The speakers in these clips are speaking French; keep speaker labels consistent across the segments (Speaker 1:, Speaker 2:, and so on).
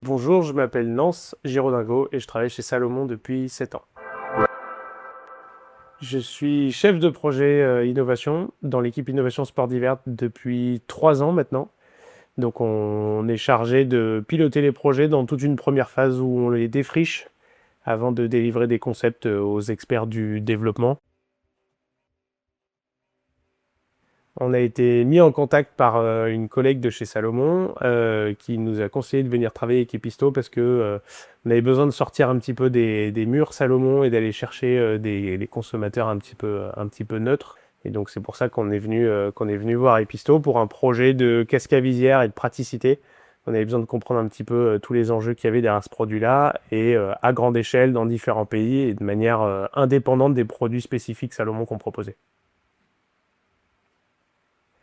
Speaker 1: Bonjour, je m'appelle Nance Girodingo et je travaille chez Salomon depuis 7 ans. Je suis chef de projet innovation dans l'équipe innovation sport d'hiver depuis 3 ans maintenant. Donc on est chargé de piloter les projets dans toute une première phase où on les défriche avant de délivrer des concepts aux experts du développement. On a été mis en contact par une collègue de chez Salomon qui nous a conseillé de venir travailler avec Episto parce que on avait besoin de sortir un petit peu des murs Salomon et d'aller chercher les consommateurs un petit peu neutres. Et donc c'est pour ça qu'on est venu voir Episto pour un projet de casque à visière et de praticité. On avait besoin de comprendre un petit peu tous les enjeux qu'il y avait derrière ce produit-là et à grande échelle dans différents pays et de manière indépendante des produits spécifiques Salomon qu'on proposait.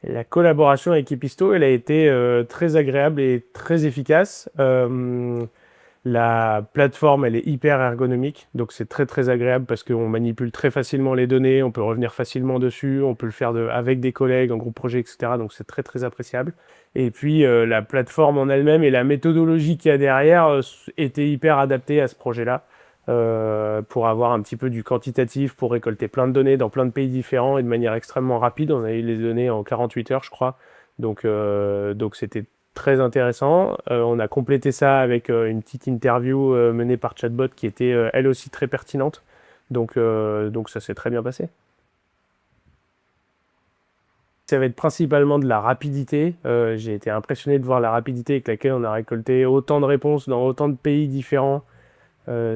Speaker 1: La collaboration avec Episto, elle a été très agréable et très efficace. La plateforme, elle est hyper ergonomique, donc c'est très agréable parce qu'on manipule très facilement les données, on peut revenir facilement dessus, on peut le faire avec des collègues, en groupe projet, etc. Donc c'est très appréciable. Et puis la plateforme en elle-même et la méthodologie qu'il y a derrière étaient hyper adaptées à ce projet-là pour avoir un petit peu du quantitatif, pour récolter plein de données dans plein de pays différents et de manière extrêmement rapide. On a eu les données en 48 heures, je crois. Donc c'était très intéressant. On a complété ça avec une petite interview menée par Chatbot qui était elle aussi très pertinente. Donc ça s'est très bien passé. Ça va être principalement de la rapidité. J'ai été impressionné de voir la rapidité avec laquelle on a récolté autant de réponses dans autant de pays différents.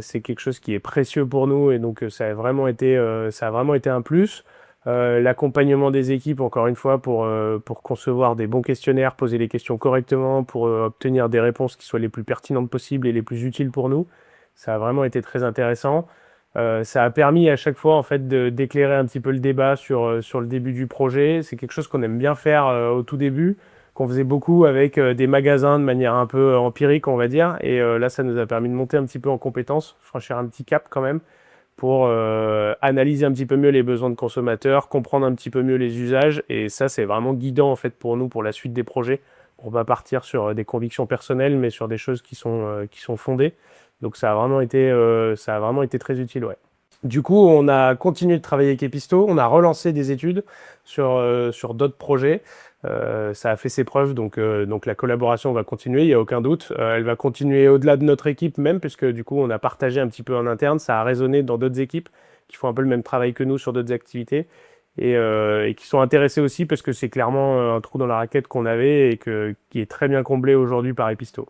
Speaker 1: C'est quelque chose qui est précieux pour nous et donc ça a vraiment été un plus. L'accompagnement des équipes, encore une fois, pour concevoir des bons questionnaires, poser les questions correctement, pour obtenir des réponses qui soient les plus pertinentes possibles et les plus utiles pour nous. Ça a vraiment été très intéressant. Ça a permis à chaque fois en fait d'éclairer un petit peu le débat sur le début du projet. C'est quelque chose qu'on aime bien faire au tout début, qu'on faisait beaucoup avec des magasins de manière un peu empirique, on va dire. Et là, ça nous a permis de monter un petit peu en compétence, franchir un petit cap quand même, pour analyser un petit peu mieux les besoins de consommateurs, comprendre un petit peu mieux les usages. Et ça, c'est vraiment guidant en fait pour nous, pour la suite des projets, pour pas partir sur des convictions personnelles, mais sur des choses qui sont fondées. Donc ça a vraiment été très utile, ouais. Du coup, on a continué de travailler avec Episto, on a relancé des études sur d'autres projets. Ça a fait ses preuves, donc la collaboration va continuer, il n'y a aucun doute. Elle va continuer au-delà de notre équipe même, puisque du coup, on a partagé un petit peu en interne, ça a résonné dans d'autres équipes qui font un peu le même travail que nous sur d'autres activités et qui sont intéressés aussi parce que c'est clairement un trou dans la raquette qu'on avait qui est très bien comblé aujourd'hui par Episto.